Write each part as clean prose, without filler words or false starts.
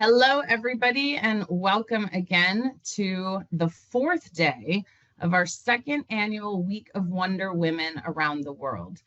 Hello, everybody, and welcome again to the fourth day of our second annual Week of Wonder Women around the world.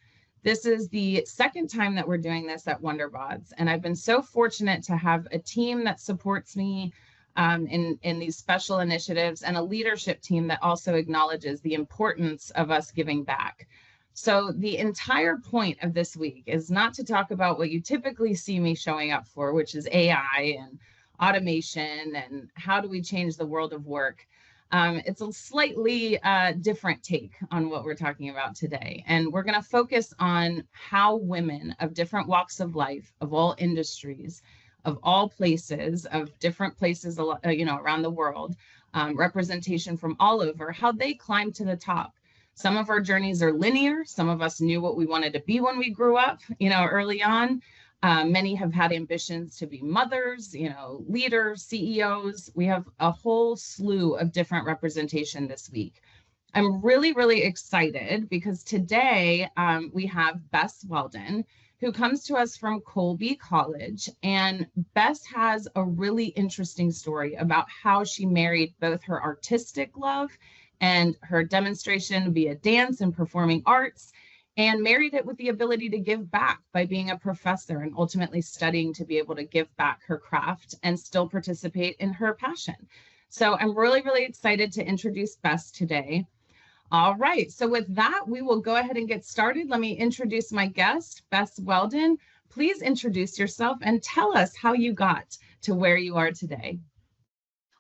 This is the second time that we're doing this at WonderBots, and I've been so fortunate to have a team that supports me in these special initiatives and a leadership team that also acknowledges the importance of us giving back. So, the entire point of this week is not to talk about what you typically see me showing up for, which is AI and automation and how do we change the world of work. It's a slightly different take on what we're talking about today. And we're going to focus on how women of different walks of life, of all industries, of all places, of different places, around the world, representation from all over, how they climb to the top. Some of our journeys are linear. Some of us knew what we wanted to be when we grew up, early on. Many have had ambitions to be mothers, leaders, CEOs. We have a whole slew of different representation this week. I'm really, really excited because today we have Bess Welden, who comes to us from Colby College. And Bess has a really interesting story about how she married both her artistic love and her demonstration via dance and performing arts, and married it with the ability to give back by being a professor and ultimately studying to be able to give back her craft and still participate in her passion. So I'm really, really excited to introduce Bess today. All right, so with that, we will go ahead and get started. Let me introduce my guest, Bess Welden. Please introduce yourself and tell us how you got to where you are today.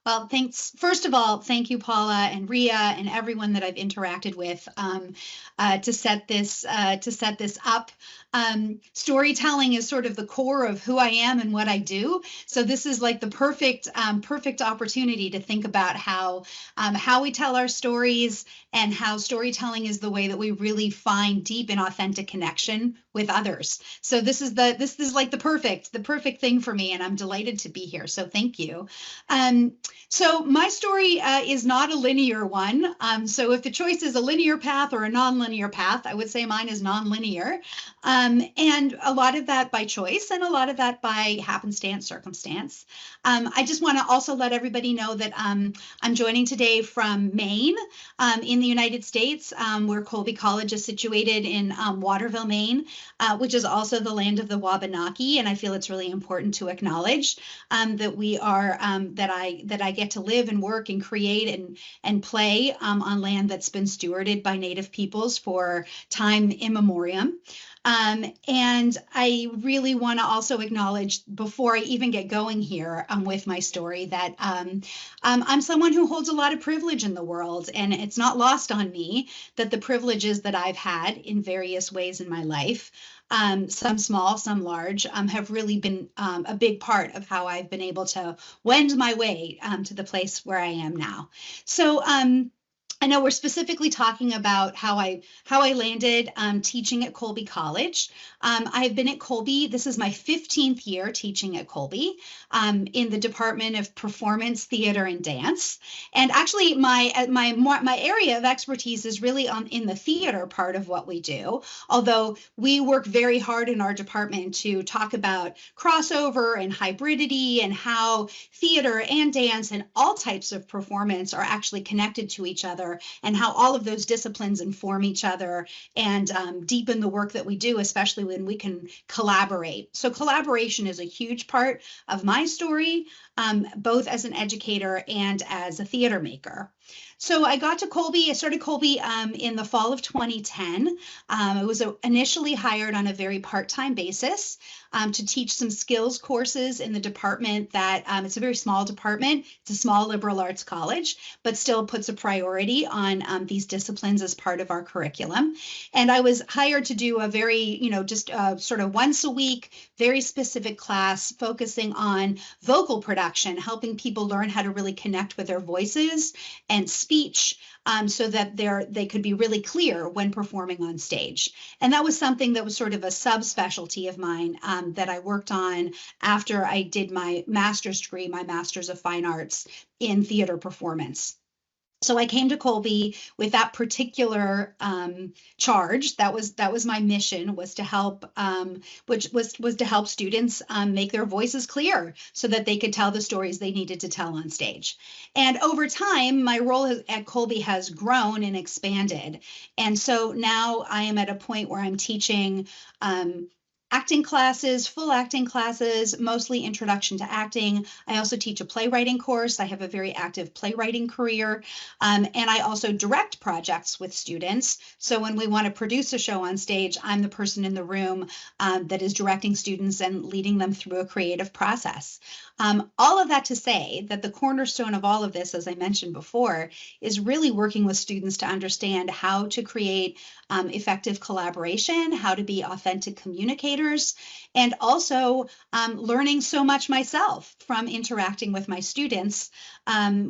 Well, thanks. First of all, thank you, Paula and Ria and everyone that I've interacted with to set this up. Storytelling is sort of the core of who I am and what I do. So this is like the perfect opportunity to think about how we tell our stories and how storytelling is the way that we really find deep and authentic connection with others. So this is like the perfect thing for me, and I'm delighted to be here. So thank you. So my story is not a linear one. So if the choice is a linear path or a non-linear path, I would say mine is non-linear. And a lot of that by choice and a lot of that by happenstance, circumstance. I just want to also let everybody know that I'm joining today from Maine in the United States, where Colby College is situated in Waterville, Maine, which is also the land of the Wabanaki. And I feel it's really important to acknowledge that we are, that I get to live and work and create and play on land that's been stewarded by Native peoples for time immemorial. And I really want to also acknowledge, before I even get going here with my story, that I'm someone who holds a lot of privilege in the world, and it's not lost on me that the privileges that I've had in various ways in my life, some small, some large, have really been a big part of how I've been able to wend my way to the place where I am now. So I know we're specifically talking about how I landed teaching at Colby College. I've been at Colby. This is my 15th year teaching at Colby in the Department of Performance, Theater, and Dance. And actually, my area of expertise is really in the theater part of what we do. Although we work very hard in our department to talk about crossover and hybridity and how theater and dance and all types of performance are actually connected to each other, and how all of those disciplines inform each other and deepen the work that we do, especially when we can collaborate. So collaboration is a huge part of my story, both as an educator and as a theater maker. So I got to Colby. I started Colby in the fall of 2010. I was initially hired on a very part-time basis to teach some skills courses in the department that it's a very small department. It's a small liberal arts college, but still puts a priority on these disciplines as part of our curriculum. And I was hired to do a very, just sort of once a week, very specific class focusing on vocal production, helping people learn how to really connect with their voices and speech so that they could be really clear when performing on stage. And that was something that was sort of a subspecialty of mine that I worked on after I did my master's degree, my Master's of Fine Arts in Theater Performance. So I came to Colby with that particular charge. That was my mission, was to help, which was to help students make their voices clear so that they could tell the stories they needed to tell on stage. And over time, my role at Colby has grown and expanded. And so now I am at a point where I'm teaching acting classes, full acting classes, mostly introduction to acting. I also teach a playwriting course. I have a very active playwriting career. And I also direct projects with students. So when we want to produce a show on stage, I'm the person in the room that is directing students and leading them through a creative process. All of that to say that the cornerstone of all of this, as I mentioned before, is really working with students to understand how to create effective collaboration, how to be authentic communicators, and also learning so much myself from interacting with my students,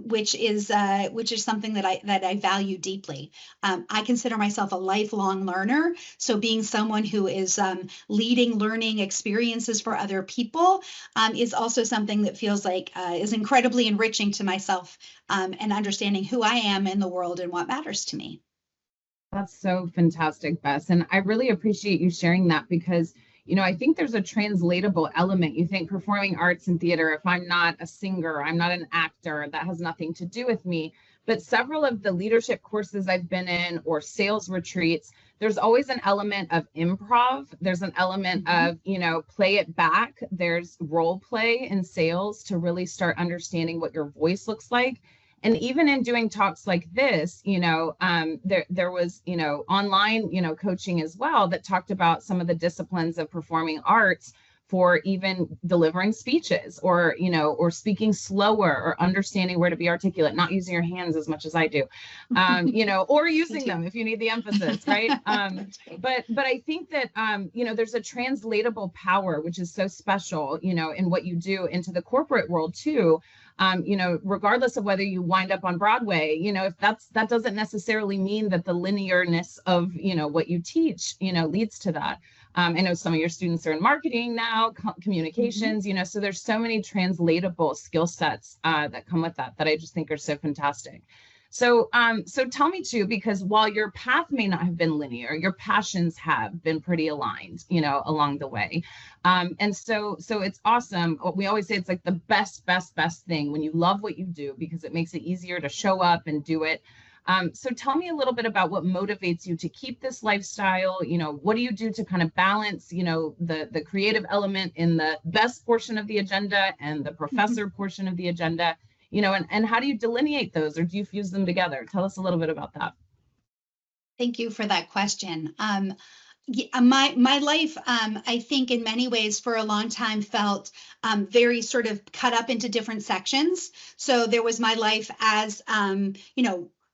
which is something that I value deeply. I consider myself a lifelong learner, so being someone who is leading learning experiences for other people is also something that feels like is incredibly enriching to myself, and understanding who I am in the world and what matters to me. That's so fantastic, Bess. And I really appreciate you sharing that because, I think there's a translatable element. You think performing arts and theater, if I'm not a singer, I'm not an actor, that has nothing to do with me. But several of the leadership courses I've been in or sales retreats, there's always an element of improv. There's an element of, play it back. There's role play in sales to really start understanding what your voice looks like. And even in doing talks like this, there was, online, coaching as well that talked about some of the disciplines of performing arts for even delivering speeches or, or speaking slower or understanding where to be articulate, not using your hands as much as I do, or using them if you need the emphasis, right? But I think that, there's a translatable power, which is so special, in what you do into the corporate world too. Regardless of whether you wind up on Broadway, if that doesn't necessarily mean that the linearness of, what you teach, leads to that. I know some of your students are in marketing now, communications, so there's so many translatable skill sets that come with that I just think are so fantastic. So tell me too, because while your path may not have been linear, your passions have been pretty aligned, along the way. And so it's awesome. We always say it's like the best thing when you love what you do, because it makes it easier to show up and do it. So tell me a little bit about what motivates you to keep this lifestyle. What do you do to kind of balance, the creative element in the best portion of the agenda and the professor portion of the agenda? And how do you delineate those, or do you fuse them together? Tell us a little bit about that. Thank you for that question. My life, I think in many ways for a long time felt very sort of cut up into different sections. So there was my life as,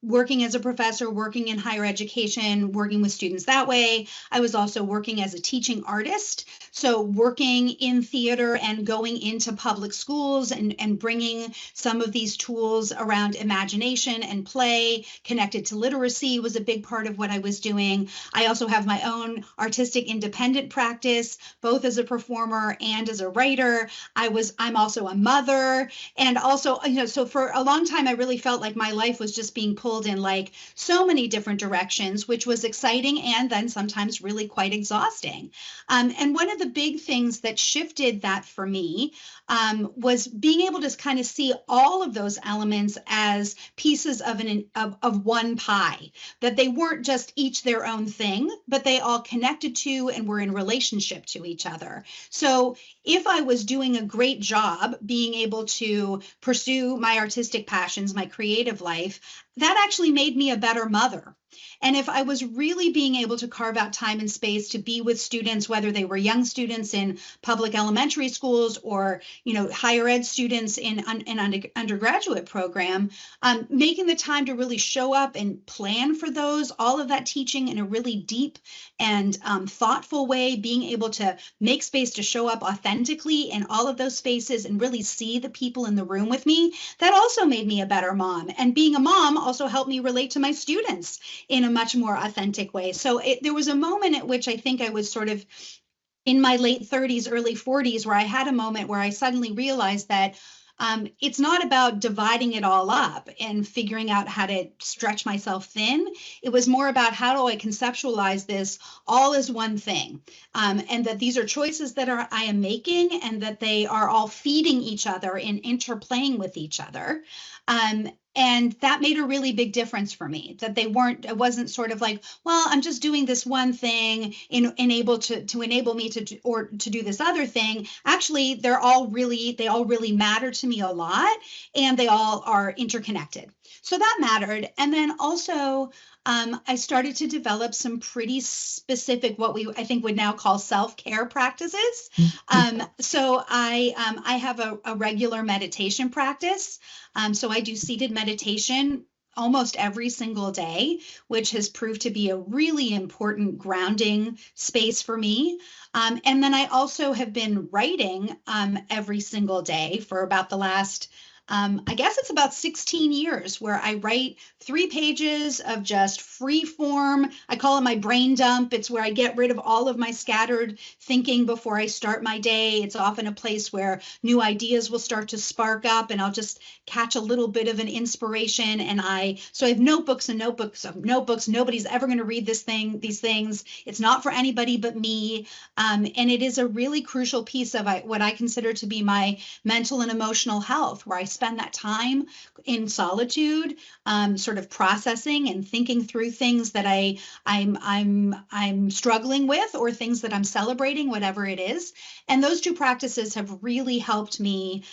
working as a professor, working in higher education, working with students that way. I was also working as a teaching artist. So working in theater and going into public schools and bringing some of these tools around imagination and play connected to literacy was a big part of what I was doing. I also have my own artistic independent practice, both as a performer and as a writer. I'm also a mother. And also, so for a long time, I really felt like my life was just being pulled in like so many different directions, which was exciting and then sometimes really quite exhausting. And one of the big things that shifted that for me was being able to kind of see all of those elements as pieces of one pie, that they weren't just each their own thing, but they all connected to and were in relationship to each other. So if I was doing a great job being able to pursue my artistic passions, my creative life, that actually made me a better mother. And if I was really being able to carve out time and space to be with students, whether they were young students in public elementary schools or, higher ed students in an undergraduate program, making the time to really show up and plan for those, all of that teaching in a really deep and thoughtful way, being able to make space to show up authentically in all of those spaces and really see the people in the room with me, that also made me a better mom. And being a mom also helped me relate to my students in a much more authentic way. So there was a moment at which I think I was sort of in my late 30s, early 40s, where I had a moment where I suddenly realized that It's not about dividing it all up and figuring out how to stretch myself thin. It was more about how do I conceptualize this all as one thing, and that these are choices that I am making, and that they are all feeding each other and interplaying with each other. And that made a really big difference for me, that it wasn't sort of like, well, I'm just doing this one thing to enable me to do this other thing. Actually, they all really matter to me a lot, and they all are interconnected. So that mattered. And then also, I started to develop some pretty specific, what I think would now call self-care practices. So I have a regular meditation practice. So I do seated meditation almost every single day, which has proved to be a really important grounding space for me. And then I also have been writing every single day for about the last, I guess it's about 16 years, where I write 3 pages of just free form. I call it my brain dump. It's where I get rid of all of my scattered thinking before I start my day. It's often a place where new ideas will start to spark up, and I'll just catch a little bit of an inspiration. So I have notebooks and notebooks of notebooks. Nobody's ever going to read these things. It's not for anybody but me. And it is a really crucial piece of what I consider to be my mental and emotional health, where I spend that time in solitude, sort of processing and thinking through things that I'm struggling with, or things that I'm celebrating, whatever it is. And those 2 practices have really helped me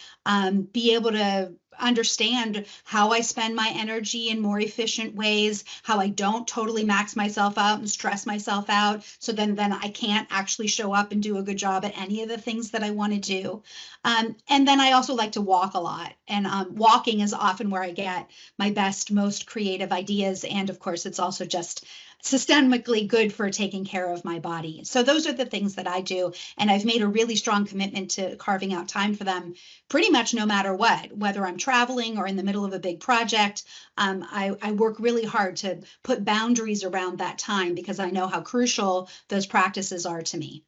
be able to understand how I spend my energy in more efficient ways, how I don't totally max myself out and stress myself out, so then I can't actually show up and do a good job at any of the things that I want to do. And then I also like to walk a lot, and walking is often where I get my best, most creative ideas. And of course, it's also just systemically good for taking care of my body. So those are the things that I do, and I've made a really strong commitment to carving out time for them pretty much no matter what, whether I'm traveling or in the middle of a big project. I work really hard to put boundaries around that time, because I know how crucial those practices are to me.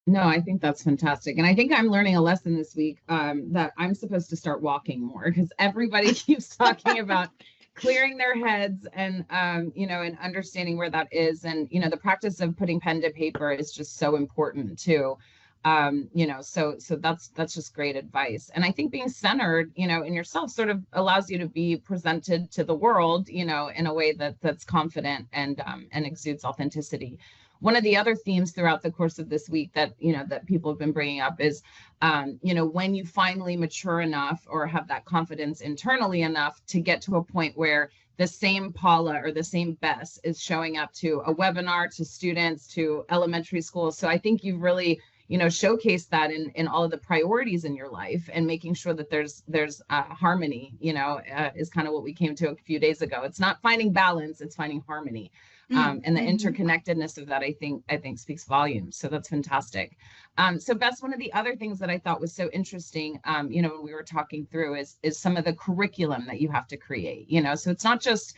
No, I think that's fantastic. And I think I'm learning a lesson this week, that I'm supposed to start walking more, because everybody keeps talking about clearing their heads, and and understanding where that is. And the practice of putting pen to paper is just so important too. So that's just great advice. And I think being centered in yourself sort of allows you to be presented to the world in a way that's confident and exudes authenticity. One of the other themes throughout the course of this week that that people have been bringing up is when you finally mature enough, or have that confidence internally enough, to get to a point where the same Paula or the same Bess is showing up to a webinar, to students, to elementary school. So I think you've really showcase that in all of the priorities in your life, and making sure that there's harmony, is kind of what we came to a few days ago. It's not finding balance, it's finding harmony. And the interconnectedness of that, I think speaks volumes. So that's fantastic. So Bess, one of the other things that I thought was so interesting, when we were talking through is some of the curriculum that you have to create, so it's not just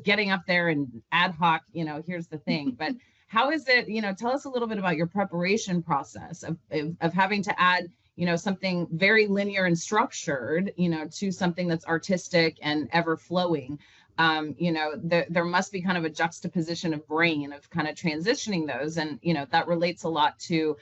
getting up there and ad hoc, here's the thing, but how is it, tell us a little bit about your preparation process of having to add, something very linear and structured, to something that's artistic and ever flowing. There must be kind of a juxtaposition of brain of kind of transitioning those. And, that relates a lot to,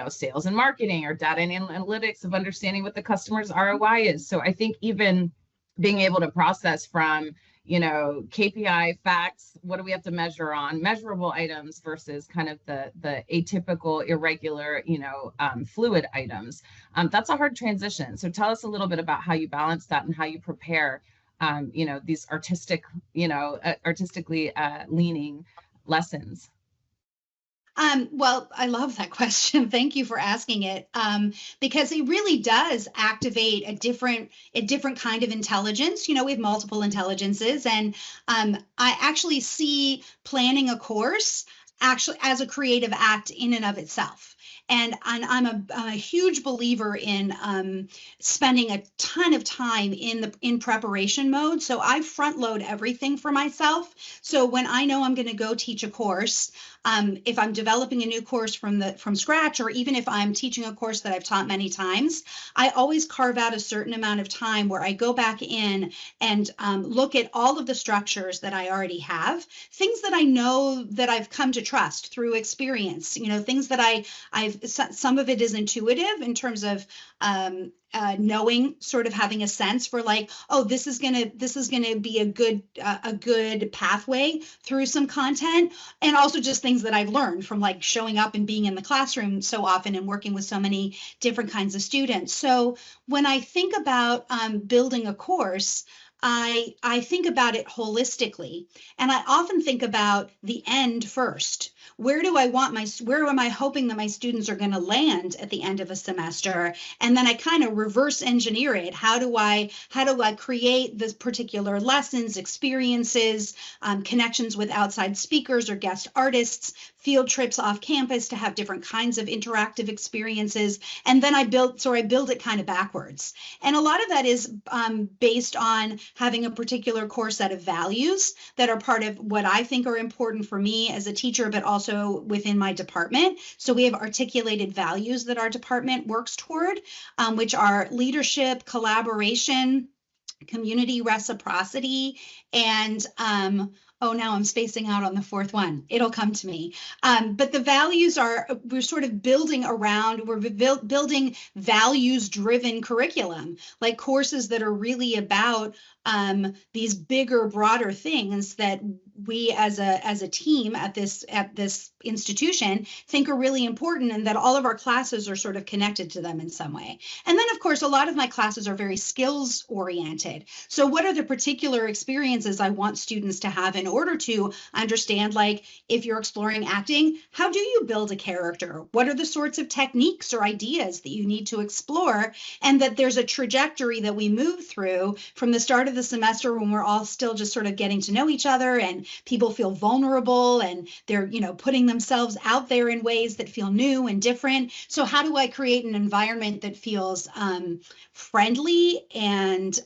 sales and marketing, or data and analytics, of understanding what the customer's ROI is. So I think even being able to process from, KPI facts, what do we have to measure on, measurable items, versus kind of the atypical, irregular, fluid items. That's a hard transition. So tell us a little bit about how you balance that, and how you prepare, these artistically leaning lessons. Well, I love that question. Thank you for asking it, because it really does activate a different kind of intelligence. We have multiple intelligences, and I actually see planning a course actually as a creative act in and of itself. And I'm a huge believer in spending a ton of time in preparation mode. So I front load everything for myself. So when I know I'm going to go teach a course, if I'm developing a new course from scratch, or even if I'm teaching a course that I've taught many times, I always carve out a certain amount of time where I go back in and look at all of the structures that I already have, things that I know that I've come to trust through experience, things that some of it is intuitive in terms of knowing, sort of having a sense for like, oh, this is gonna be a good pathway through some content, and also just things that I've learned from like showing up and being in the classroom so often and working with so many different kinds of students. So when I think about building a course, I think about it holistically, and I often think about the end first. Where am I hoping that my students are going to land at the end of a semester? And then I kind of reverse engineer it. How do I create this particular lessons, experiences, connections with outside speakers or guest artists, field trips off campus to have different kinds of interactive experiences. And then I build it kind of backwards. And a lot of that is based on having a particular core set of values that are part of what I think are important for me as a teacher, but also within my department. So we have articulated values that our department works toward, which are leadership, collaboration, community reciprocity, and oh, now I'm spacing out on the fourth one. It'll come to me. But the values we're sort of building around, we're building values-driven curriculum, like courses that are really about these bigger, broader things that we as a team at this institution think are really important, and that all of our classes are sort of connected to them in some way. And then, of course, a lot of my classes are very skills oriented. So what are the particular experiences I want students to have in order to understand, like, if you're exploring acting, how do you build a character? What are the sorts of techniques or ideas that you need to explore? And that there's a trajectory that we move through from the start of the semester when we're all still just sort of getting to know each other, and people feel vulnerable and they're, putting themselves out there in ways that feel new and different. So how do I create an environment that feels friendly and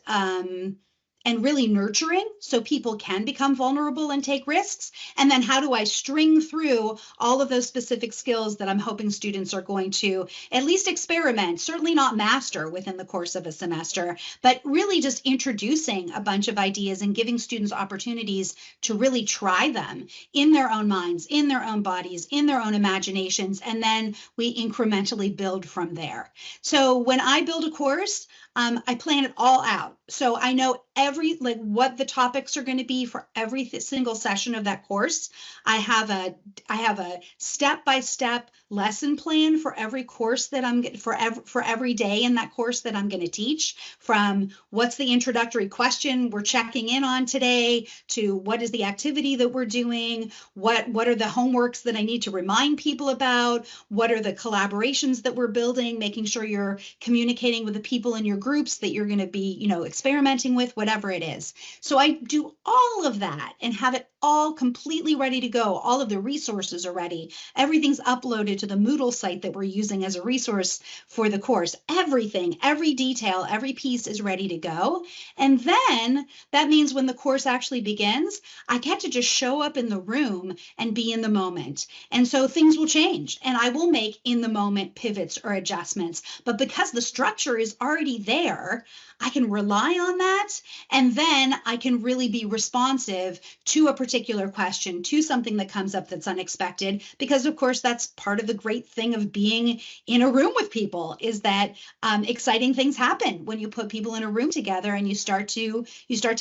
really nurturing so people can become vulnerable and take risks? And then how do I string through all of those specific skills that I'm hoping students are going to at least experiment, certainly not master within the course of a semester, but really just introducing a bunch of ideas and giving students opportunities to really try them in their own minds, in their own bodies, in their own imaginations, and then we incrementally build from there. So when I build a course, I plan it all out. So I know what the topics are going to be for every single session of that course. I have a step-by-step lesson plan for every course that for every day in that course that I'm going to teach, from what's the introductory question we're checking in on today, to what is the activity that we're doing, what are the homeworks that I need to remind people about, what are the collaborations that we're building, making sure you're communicating with the people in your groups that you're going to be, experimenting with, whatever it is. So I do all of that and have it all completely ready to go. All of the resources are ready. Everything's uploaded to the Moodle site that we're using as a resource for the course. Everything, every detail, every piece is ready to go. And then that means when the course actually begins, I get to just show up in the room and be in the moment. And so things will change, and I will make in the moment pivots or adjustments. But because the structure is already there, I can rely on that, and then I can really be responsive to a particular question, to something that comes up that's unexpected, because of course that's part of the great thing of being in a room with people, is that exciting things happen when you put people in a room together and you start to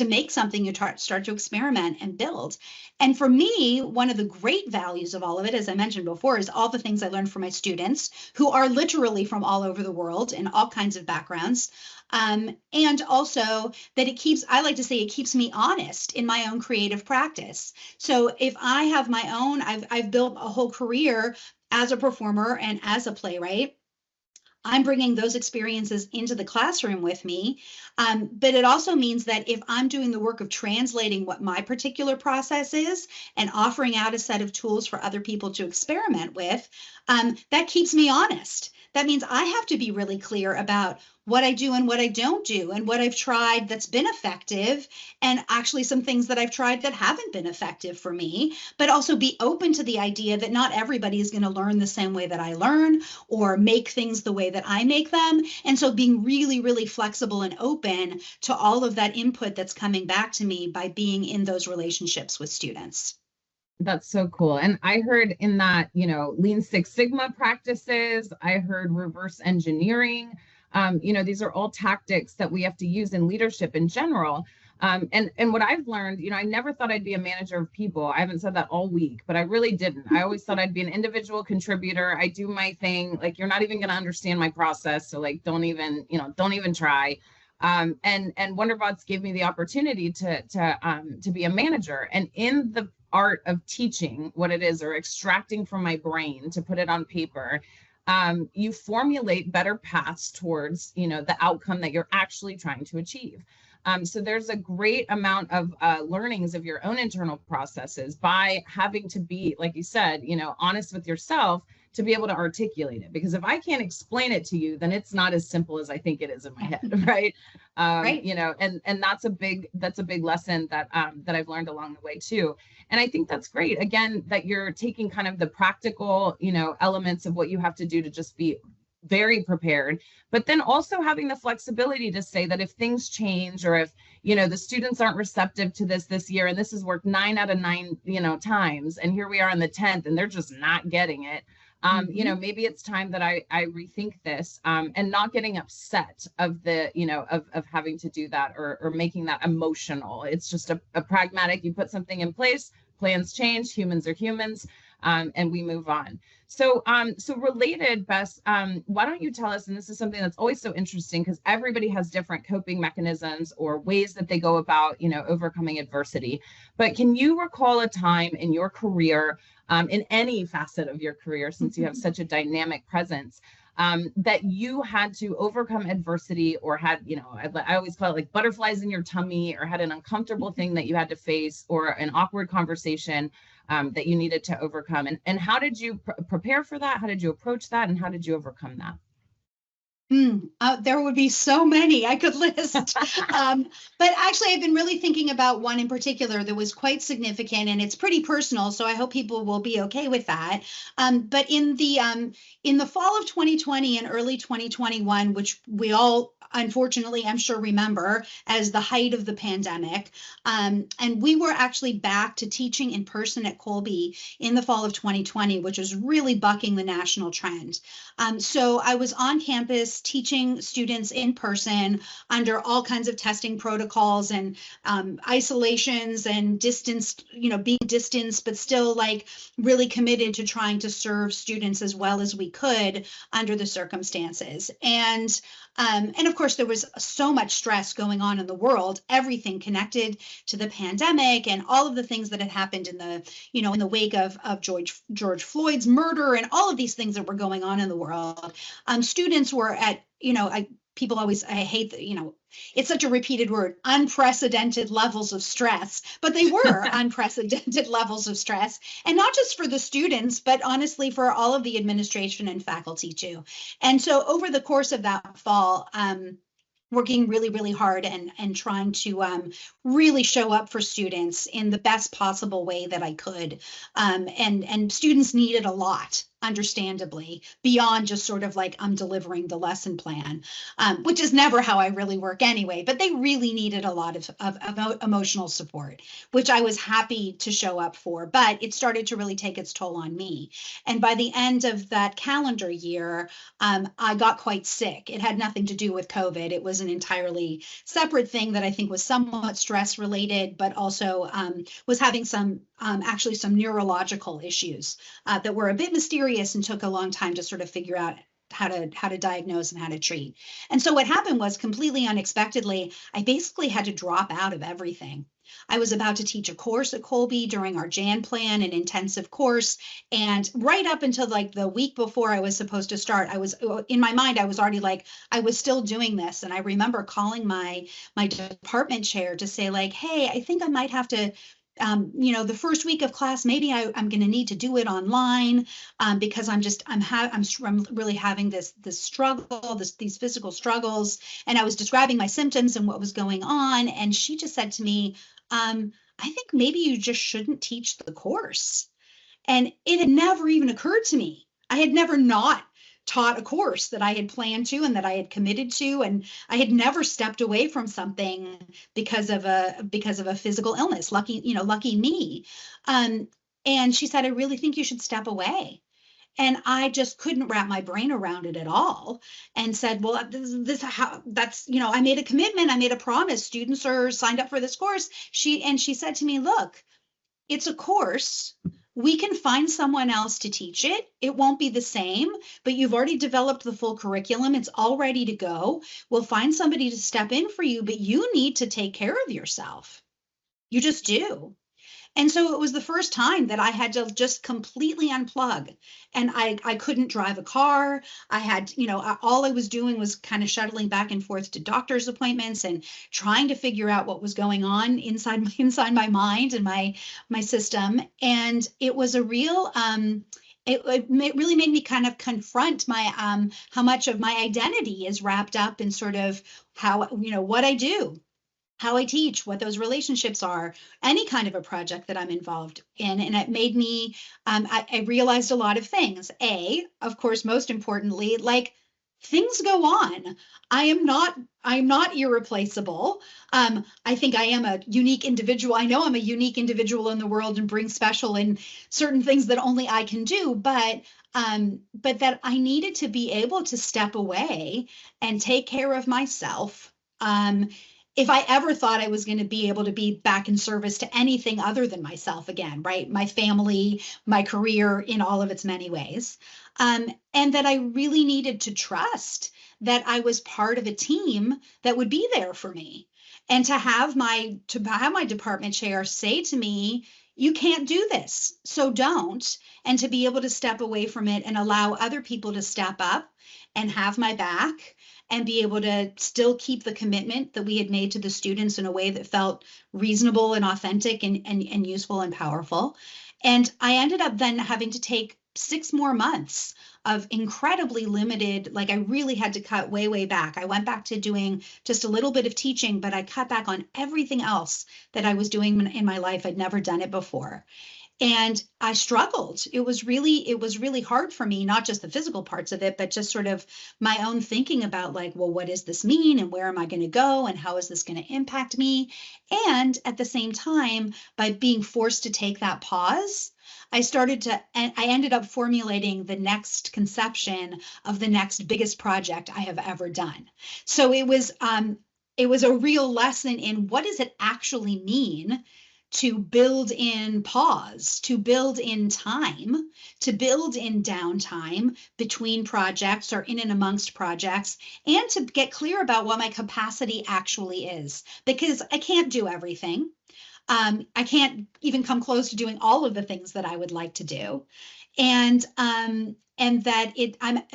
make something, you start to experiment and build. And for me, one of the great values of all of it, as I mentioned before, is all the things I learned from my students, who are literally from all over the world in all kinds of backgrounds. And also that I like to say it keeps me honest in my own creative practice. So if I have my own, I've built a whole career as a performer and as a playwright. I'm bringing those experiences into the classroom with me. But it also means that if I'm doing the work of translating what my particular process is and offering out a set of tools for other people to experiment with, that keeps me honest. That means I have to be really clear about what I do and what I don't do, and what I've tried that's been effective, and actually some things that I've tried that haven't been effective for me, but also be open to the idea that not everybody is going to learn the same way that I learn or make things the way that I make them. And so being really, really flexible and open to all of that input that's coming back to me by being in those relationships with students. That's so cool. And I heard in that, Lean Six Sigma practices, I heard reverse engineering. These are all tactics that we have to use in leadership in general. And what I've learned, I never thought I'd be a manager of people. I haven't said that all week, but I really didn't. I always thought I'd be an individual contributor. I do my thing. Like, you're not even going to understand my process. So like, don't even try. And Wonderbots gave me the opportunity to be a manager. And in the art of teaching what it is, or extracting from my brain to put it on paper, you formulate better paths towards the outcome that you're actually trying to achieve. So there's a great amount of learnings of your own internal processes by having to be, like you said, honest with yourself to be able to articulate it. Because if I can't explain it to you, then it's not as simple as I think it is in my head, right? Right. And that's a big lesson that I've learned along the way too. And I think that's great. Again, that you're taking kind of the practical, elements of what you have to do to just be very prepared, but then also having the flexibility to say that if things change, or if the students aren't receptive to this year, and this has worked 9 out of 9 times, and here we are on the 10th and they're just not getting it, maybe it's time that I rethink this, and not getting upset of the of having to do that, or making that emotional. It's just a pragmatic, you put something in place, plans change, humans are humans, and we move on. So related, Bess, why don't you tell us, and this is something that's always so interesting because everybody has different coping mechanisms or ways that they go about, overcoming adversity. But can you recall a time in your career, in any facet of your career, since you have such a dynamic presence, that you had to overcome adversity, or had, I always call it like butterflies in your tummy, or had an uncomfortable thing that you had to face, or an awkward conversation that you needed to overcome? And how did you prepare for that? How did you approach that? And how did you overcome that? There would be so many I could list. But actually, I've been really thinking about one in particular that was quite significant, and it's pretty personal, so I hope people will be okay with that. But in the fall of 2020 and early 2021, which we all, unfortunately, I'm sure remember as the height of the pandemic, and we were actually back to teaching in person at Colby in the fall of 2020, which was really bucking the national trend. So I was on campus teaching students in person under all kinds of testing protocols and isolations and distance, being distanced, but still like really committed to trying to serve students as well as we could under the circumstances. And of course, there was so much stress going on in the world, everything connected to the pandemic and all of the things that had happened in the wake of George Floyd's murder and all of these things that were going on in the world. Students were at, people always, I hate that, it's such a repeated word, unprecedented levels of stress, but they were unprecedented levels of stress, and not just for the students, but honestly for all of the administration and faculty too. And so over the course of that fall, working really, really hard and trying to really show up for students in the best possible way that I could. And students needed a lot, understandably, beyond just sort of like I'm delivering the lesson plan, which is never how I really work anyway, but they really needed a lot of emotional support, which I was happy to show up for, but it started to really take its toll on me. And by the end of that calendar year, I got quite sick. It had nothing to do with COVID. It was an entirely separate thing that I think was somewhat stress related, but also was having actually some neurological issues that were a bit mysterious and took a long time to sort of figure out how to diagnose and how to treat. And so what happened was, completely unexpectedly, I basically had to drop out of everything. I was about to teach a course at Colby during our Jan plan, an intensive course. And right up until like the week before I was supposed to start, I was in my mind, I was already like, I was still doing this. And I remember calling my department chair to say like, hey, I think I might have to the first week of class, maybe I'm going to need to do it online, because I'm really having this struggle, these physical struggles. And I was describing my symptoms and what was going on. And she just said to me, I think maybe you just shouldn't teach the course. And it had never even occurred to me. I had never not taught a course that I had planned to and that I had committed to, and I had never stepped away from something because of a physical illness. Lucky me. And she said, I really think you should step away. And I just couldn't wrap my brain around it at all, and said, well, I made a commitment, I made a promise. Students are signed up for this course. She said to me, look, it's a course. We can find someone else to teach it. It won't be the same, but you've already developed the full curriculum. It's all ready to go. We'll find somebody to step in for you, but you need to take care of yourself. You just do. And so it was the first time that I had to just completely unplug, and I couldn't drive a car. I had, all I was doing was kind of shuttling back and forth to doctor's appointments and trying to figure out what was going on inside my mind and my system. And it was a real, it really made me kind of confront my, how much of my identity is wrapped up in sort of how, what I do, how I teach, what those relationships are, any kind of a project that I'm involved in. And it made me, I realized a lot of things. Of course, most importantly, like, things go on. I'm not irreplaceable. I think I am a unique individual. I know I'm a unique individual in the world and bring special in certain things that only I can do, but that I needed to be able to step away and take care of myself. If I ever thought I was going to be able to be back in service to anything other than myself again, right? My family, my career, in all of its many ways. And that I really needed to trust that I was part of a team that would be there for me. And to have my department chair say to me, you can't do this, so don't. And to be able to step away from it and allow other people to step up and have my back, and be able to still keep the commitment that we had made to the students in a way that felt reasonable and authentic and useful and powerful. And I ended up then having to take 6 more months of incredibly limited, like, I really had to cut way back. I went back to doing just a little bit of teaching, but I cut back on everything else that I was doing in my life. I'd never done it before. And I struggled. It was really hard for me, not just the physical parts of it, but just sort of my own thinking about, like, well, what does this mean? And where am I going to go? And how is this going to impact me? And at the same time, by being forced to take that pause, I ended up formulating the next conception of the next biggest project I have ever done. So it was a real lesson in, what does it actually mean to build in pause, to build in time, to build in downtime between projects or in and amongst projects, and to get clear about what my capacity actually is, because I can't do everything. I can't even come close to doing all of the things that I would like to do. And that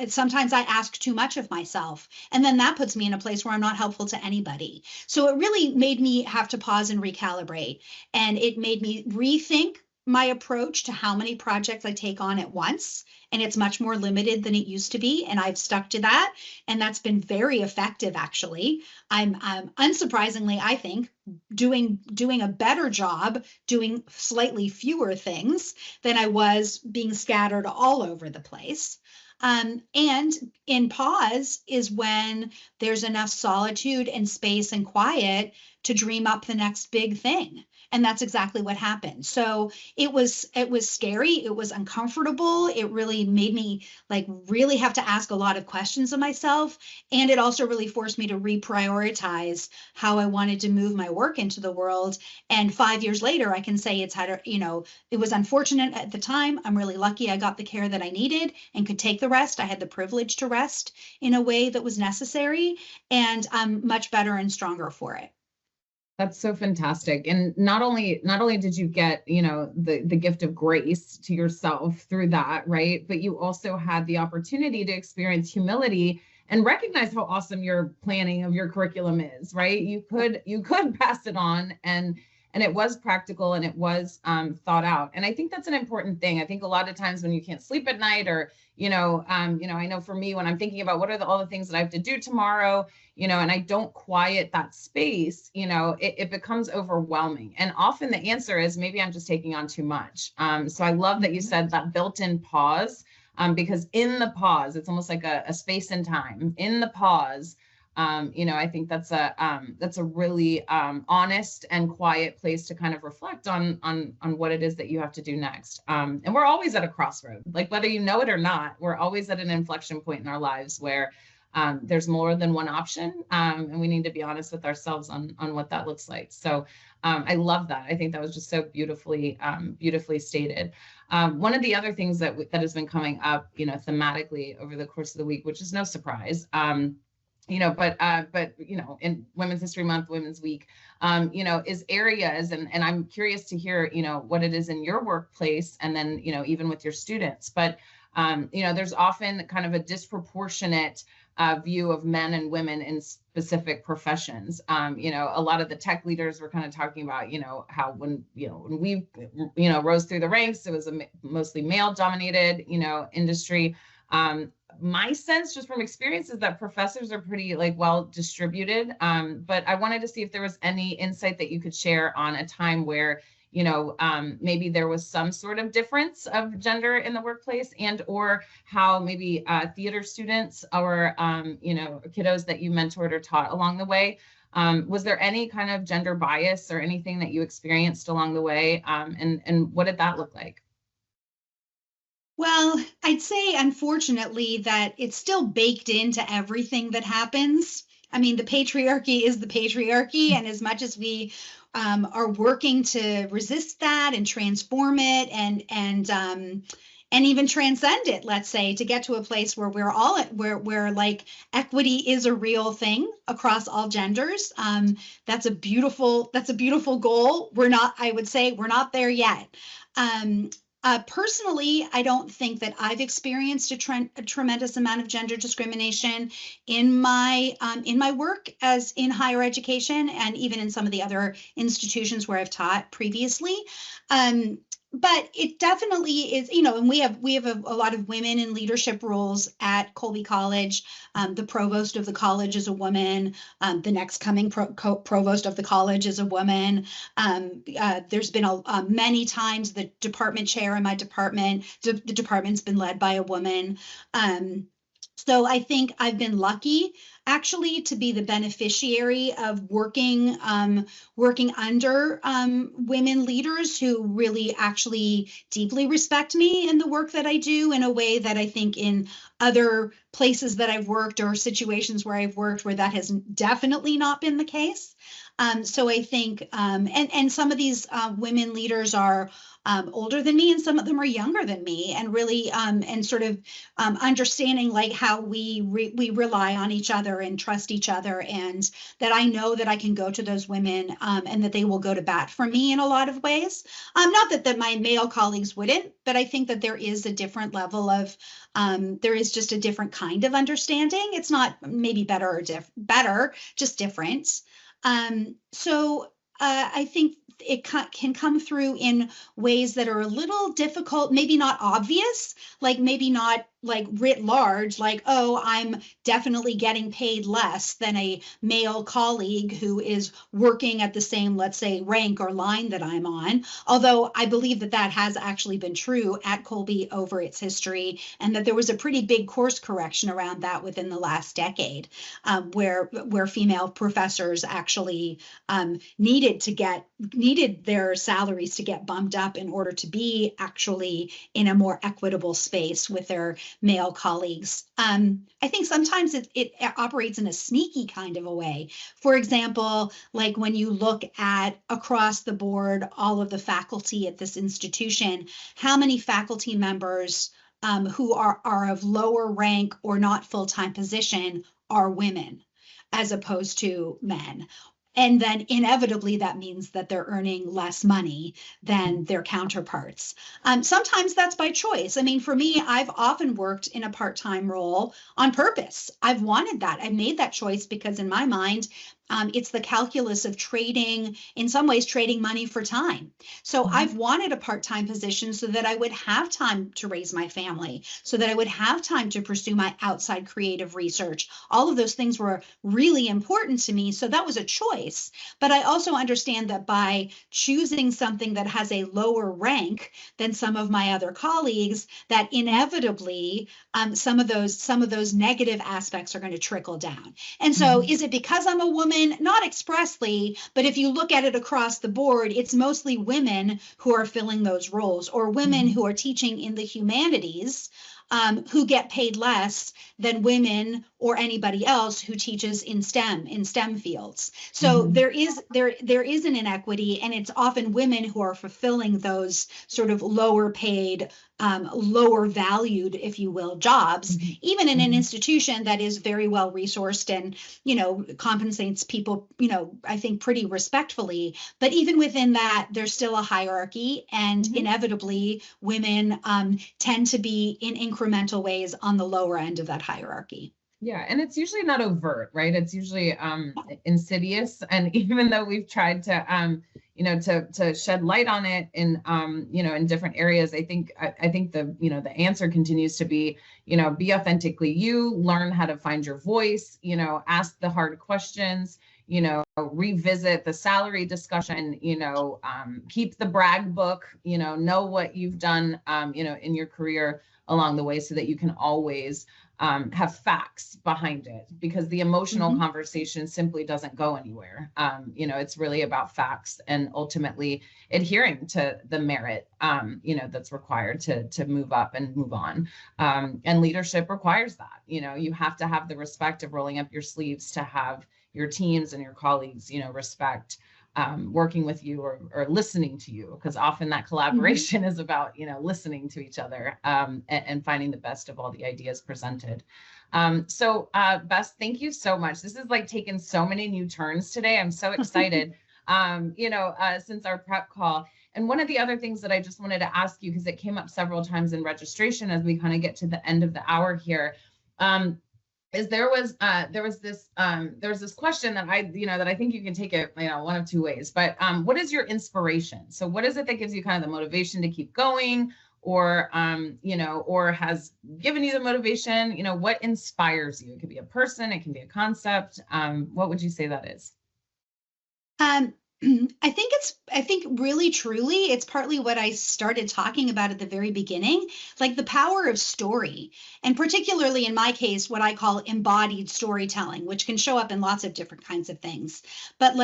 sometimes I ask too much of myself, and then that puts me in a place where I'm not helpful to anybody. So it really made me have to pause and recalibrate, and it made me rethink my approach to how many projects I take on at once. And it's much more limited than it used to be. And I've stuck to that. And that's been very effective, actually. I'm unsurprisingly, I think, doing a better job doing slightly fewer things than I was being scattered all over the place. And in pause is when there's enough solitude and space and quiet to dream up the next big thing. And that's exactly what happened. So it was scary. It was uncomfortable. It really made me, like, really have to ask a lot of questions of myself. And it also really forced me to reprioritize how I wanted to move my work into the world. And 5 years later, I can say it was unfortunate at the time. I'm really lucky I got the care that I needed and could take the rest. I had the privilege to rest in a way that was necessary, and I'm much better and stronger for it. That's so fantastic. And not only did you get, the gift of grace to yourself through that, right? But you also had the opportunity to experience humility and recognize how awesome your planning of your curriculum is, right? You could pass it on and and it was practical and it was thought out. And I think that's an important thing. I think a lot of times when you can't sleep at night, or I know for me, when I'm thinking about what are all the things that I have to do tomorrow, and I don't quiet that space, it becomes overwhelming. And often the answer is maybe I'm just taking on too much. So I love that you said that built-in pause, because in the pause, it's almost like a space and time. In the pause, I think that's a really honest and quiet place to kind of reflect on what it is that you have to do next. And we're always at a crossroad, like whether you know it or not, we're always at an inflection point in our lives where there's more than one option, and we need to be honest with ourselves on what that looks like. So I love that. I think that was just so beautifully stated. One of the other things that has been coming up, thematically over the course of the week, which is no surprise, but in Women's History Month, Women's Week, is areas, and I'm curious to hear, what it is in your workplace, and then, even with your students. But, there's often kind of a disproportionate view of men and women in specific professions. A lot of the tech leaders were kind of talking about, how when we, rose through the ranks, it was a mostly male dominated, industry. My sense, just from experience, is that professors are pretty well distributed. But I wanted to see if there was any insight that you could share on a time where, maybe there was some sort of difference of gender in the workplace, and or how maybe theater students or, kiddos that you mentored or taught along the way, was there any kind of gender bias or anything that you experienced along the way? And what did that look like? Well, I'd say, unfortunately, that it's still baked into everything that happens. I mean, the patriarchy is the patriarchy, and as much as we are working to resist that and transform it and even transcend it, let's say, to get to a place where we're all where like equity is a real thing across all genders. That's a beautiful goal. I would say we're not there yet. Personally, I don't think that I've experienced a tremendous amount of gender discrimination in my work as in higher education, and even in some of the other institutions where I've taught previously. But it definitely is, and we have a lot of women in leadership roles at Colby College. The provost of the college is a woman. The next coming provost of the college is a woman. There's been many times the department chair in my department, the department's been led by a woman. So I think I've been lucky, actually, to be the beneficiary of working under women leaders who really actually deeply respect me in the work that I do, in a way that I think in other places that I've worked or situations where I've worked where that has definitely not been the case. So I think, and some of these women leaders are older than me, and some of them are younger than me, and really and sort of understanding like how we rely on each other and trust each other, and that I know that I can go to those women and that they will go to bat for me in a lot of ways. Not that my male colleagues wouldn't, but I think that there is a different level of there is just a different kind of understanding. It's not maybe better or better, just different. So I think it can come through in ways that are a little difficult, maybe not obvious, like maybe not like writ large, like, oh, I'm definitely getting paid less than a male colleague who is working at the same, let's say, rank or line that I'm on. Although I believe that has actually been true at Colby over its history, and that there was a pretty big course correction around that within the last decade, where female professors actually needed their salaries to get bumped up in order to be actually in a more equitable space with their male colleagues. I think sometimes it operates in a sneaky kind of a way. For example, like when you look at across the board, all of the faculty at this institution, how many faculty members who are of lower rank or not full-time position are women as opposed to men. And then inevitably that means that they're earning less money than their counterparts. Sometimes that's by choice. I mean, for me, I've often worked in a part-time role on purpose. I've wanted that. I made that choice because in my mind, It's the calculus of trading, in some ways, trading money for time. So I've wanted a part-time position so that I would have time to raise my family, so that I would have time to pursue my outside creative research. All of those things were really important to me. So that was a choice. But I also understand that by choosing something that has a lower rank than some of my other colleagues, that inevitably some of those negative aspects are going to trickle down. And so is it because I'm a woman? Not expressly, but if you look at it across the board, it's mostly women who are filling those roles, or women who are teaching in the humanities, who get paid less than women or anybody else who teaches in STEM fields. So there is an inequity, and it's often women who are fulfilling those sort of lower paid, lower valued, if you will, jobs, even in an institution that is very well resourced and, compensates people, I think pretty respectfully. But even within that, there's still a hierarchy, and inevitably women tend to be in incremental ways on the lower end of that hierarchy. Yeah, and it's usually not overt, right? It's usually insidious. And even though we've tried to to shed light on it in in different areas, I think the the answer continues to be, be authentically you, learn how to find your voice, ask the hard questions, revisit the salary discussion, keep the brag book, know what you've done, in your career along the way, so that you can always have facts behind it, because the emotional conversation simply doesn't go anywhere. It's really about facts and ultimately adhering to the merit, that's required to move up and move on. And leadership requires that. You have to have the respect of rolling up your sleeves to have your teams and your colleagues, respect working with you or listening to you, because often that collaboration is about, listening to each other and finding the best of all the ideas presented. So Bess, thank you so much. This is like taken so many new turns today. I'm so excited, since our prep call. And one of the other things that I just wanted to ask you, because it came up several times in registration as we kind of get to the end of the hour here, is there was this question that I think you can take it one of two ways. But what is your inspiration? So what is it that gives you kind of the motivation to keep going, or or has given you the motivation? What inspires you? It could be a person, it can be a concept. What would you say that is? I think really truly it's partly what I started talking about at the very beginning, like the power of story, and particularly in my case, what I call embodied storytelling, which can show up in lots of different kinds of things. But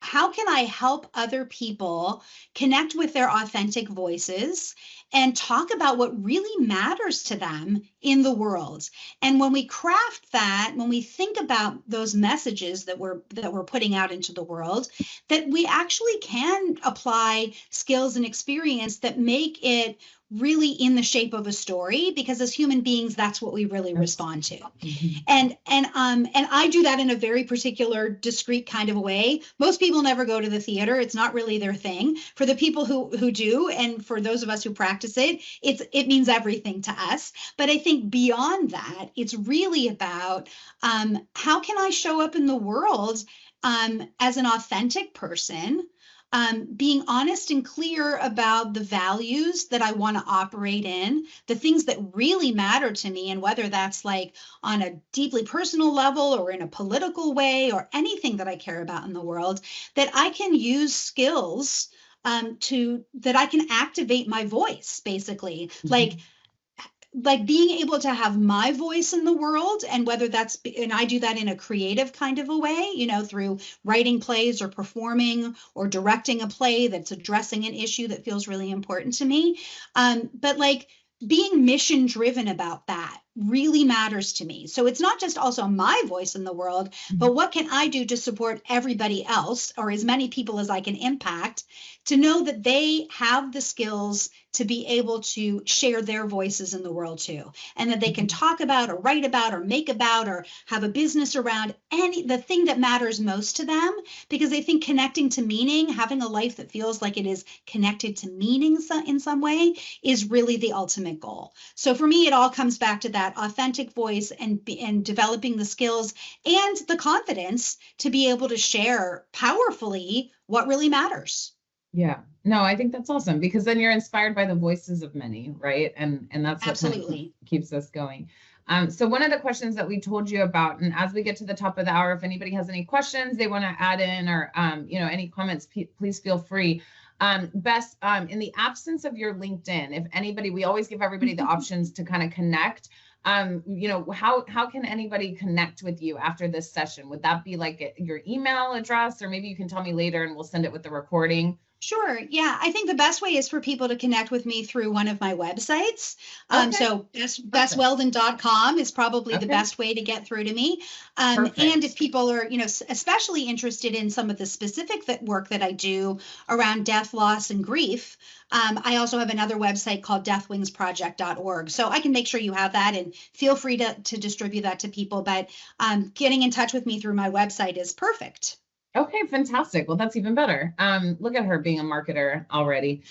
how can I help other people connect with their authentic voices and talk about what really matters to them in the world? And when we craft that, when we think about those messages that we're putting out into the world, that we actually can apply skills and experience that make it really in the shape of a story, because as human beings, that's what we really respond to. And I do that in a very particular, discrete kind of a way. Most people never go to the theater. It's not really their thing. For the people who do, and for those of us who practice it, it means everything to us. But I think beyond that, it's really about how can I show up in the world as an authentic person, being honest and clear about the values that I want to operate in, the things that really matter to me, and whether that's like on a deeply personal level or in a political way or anything that I care about in the world, that I can use skills that I can activate my voice, basically. Like being able to have my voice in the world, and whether that's, and I do that in a creative kind of a way, through writing plays or performing or directing a play that's addressing an issue that feels really important to me. But like being mission driven about that really matters to me. So it's not just also my voice in the world, but what can I do to support everybody else, or as many people as I can impact, to know that they have the skills to be able to share their voices in the world too, and that they can talk about or write about or make about or have a business around the thing that matters most to them. Because I think connecting to meaning, having a life that feels like it is connected to meaning in some way, is really the ultimate goal. So for me, it all comes back to that authentic voice and developing the skills and the confidence to be able to share powerfully what really matters. Yeah, no, I think that's awesome, because then you're inspired by the voices of many, right? And that's what kind of Absolutely. keeps us going. So one of the questions that we told you about, and as we get to the top of the hour, if anybody has any questions they want to add in, or any comments, please feel free. Bess, in the absence of your LinkedIn, if anybody, we always give everybody the options to kind of connect. How can anybody connect with you after this session? Would that be like your email address, or maybe you can tell me later and we'll send it with the recording? Sure. Yeah. I think the best way is for people to connect with me through one of my websites. Okay. So besswelden.com is probably the Okay. best way to get through to me. And if people are, especially interested in some of the specific work that I do around death, loss, and grief, I also have another website called deathwingsproject.org. So I can make sure you have that, and feel free to distribute that to people. But getting in touch with me through my website is perfect. Okay, fantastic. Well, that's even better. Look at her being a marketer already.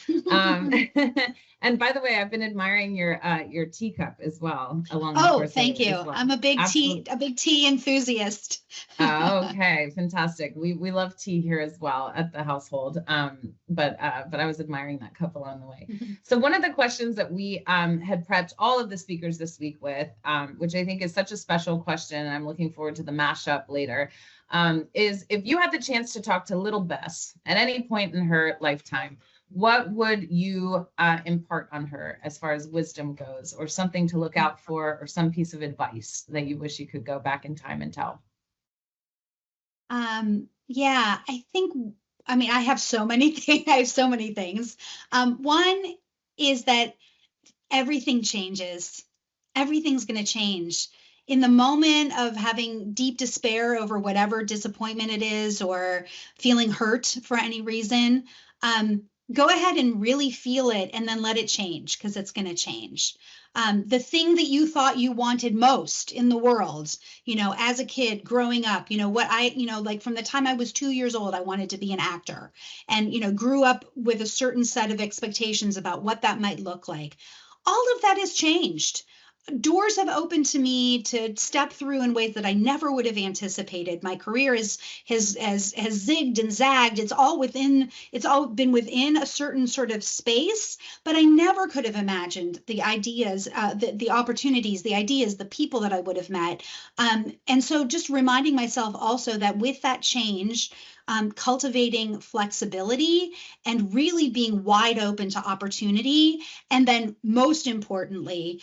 And by the way, I've been admiring your teacup as well along the course. Thank you. Well. I'm a big tea enthusiast. Okay, fantastic. We love tea here as well at the household. But I was admiring that cup along the way. So one of the questions that we had prepped all of the speakers this week with, which I think is such a special question, and I'm looking forward to the mashup later, is if you had the chance to talk to little Bess at any point in her lifetime, what would you impart on her as far as wisdom goes, or something to look out for, or some piece of advice that you wish you could go back in time and tell? Yeah, I have so many things. I have so many things. One is that everything changes. Everything's going to change. In the moment of having deep despair over whatever disappointment it is, or feeling hurt for any reason, go ahead and really feel it, and then let it change, because it's going to change. The thing that you thought you wanted most in the world, as a kid growing up, like from the time I was 2 years old, I wanted to be an actor, and, grew up with a certain set of expectations about what that might look like. All of that has changed. Doors have opened to me to step through in ways that I never would have anticipated. My career has zigged and zagged. It's all been within a certain sort of space, but I never could have imagined the ideas, the opportunities, the ideas, the people that I would have met. And so just reminding myself also that with that change, cultivating flexibility and really being wide open to opportunity. And then most importantly,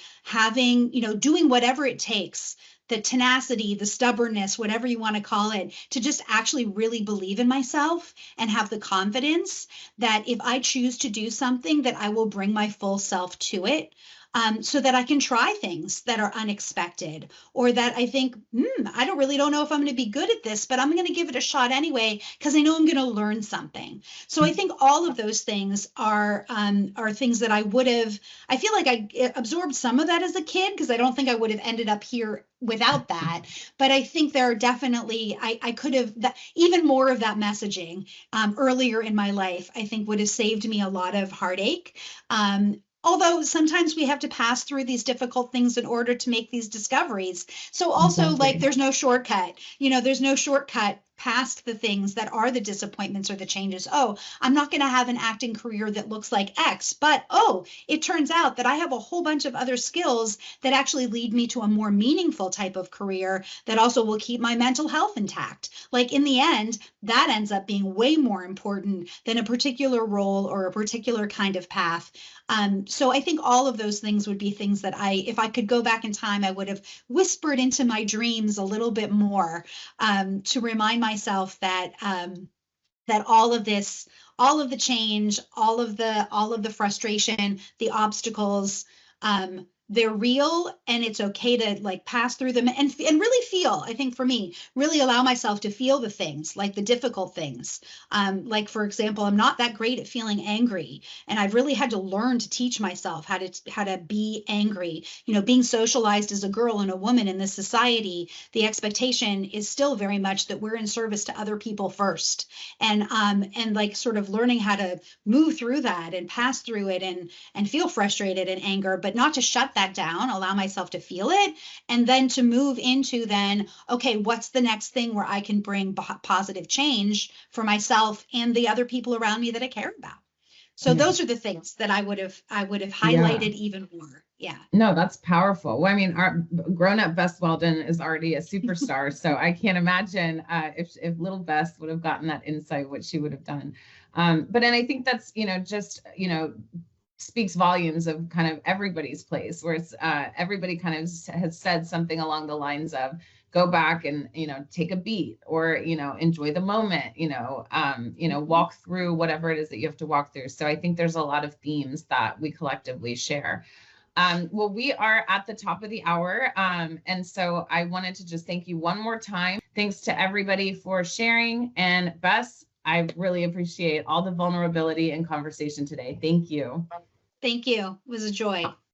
doing whatever it takes, the tenacity, the stubbornness, whatever you want to call it, to just actually really believe in myself and have the confidence that if I choose to do something, that I will bring my full self to it. So that I can try things that are unexpected, or that I think, I don't know if I'm going to be good at this, but I'm going to give it a shot anyway, because I know I'm going to learn something. So I think all of those things are things that I feel like I absorbed some of that as a kid, because I don't think I would have ended up here without that. But I think there are definitely, I could have, even more of that messaging earlier in my life, I think would have saved me a lot of heartache. Although sometimes we have to pass through these difficult things in order to make these discoveries. So also, like, there's no shortcut, there's no shortcut past the things that are the disappointments or the changes. I'm not going to have an acting career that looks like X, but it turns out that I have a whole bunch of other skills that actually lead me to a more meaningful type of career that also will keep my mental health intact. Like, in the end, that ends up being way more important than a particular role or a particular kind of path. So I think all of those things would be things that if I could go back in time, I would have whispered into my dreams a little bit more, to remind myself that all of this, all of the change, all of the frustration, the obstacles, they're real, and it's okay to pass through them and really feel. I think for me, really allow myself to feel the things, like the difficult things. Like, for example, I'm not that great at feeling angry, and I've really had to learn to teach myself how to be angry. Being socialized as a girl and a woman in this society, the expectation is still very much that we're in service to other people first, and sort of learning how to move through that and pass through it and feel frustrated and anger, but not to shut that down, allow myself to feel it, and then to move into then, okay, what's the next thing where I can bring positive change for myself and the other people around me that I care about. So Yeah. those are the things that I would have Yeah. highlighted even more. Yeah. No, that's powerful. Well, I mean, our grown-up Bess Welden is already a superstar, so I can't imagine if little Bess would have gotten that insight, what she would have done. But and I think that's, just, speaks volumes of kind of everybody's place, where it's everybody kind of has said something along the lines of go back and take a beat, or enjoy the moment, walk through whatever it is that you have to walk through. So I think there's a lot of themes that we collectively share. Well, we are at the top of the hour. And so I wanted to just thank you one more time. Thanks to everybody for sharing. And Bess, I really appreciate all the vulnerability and conversation today. Thank you. Thank you. It was a joy.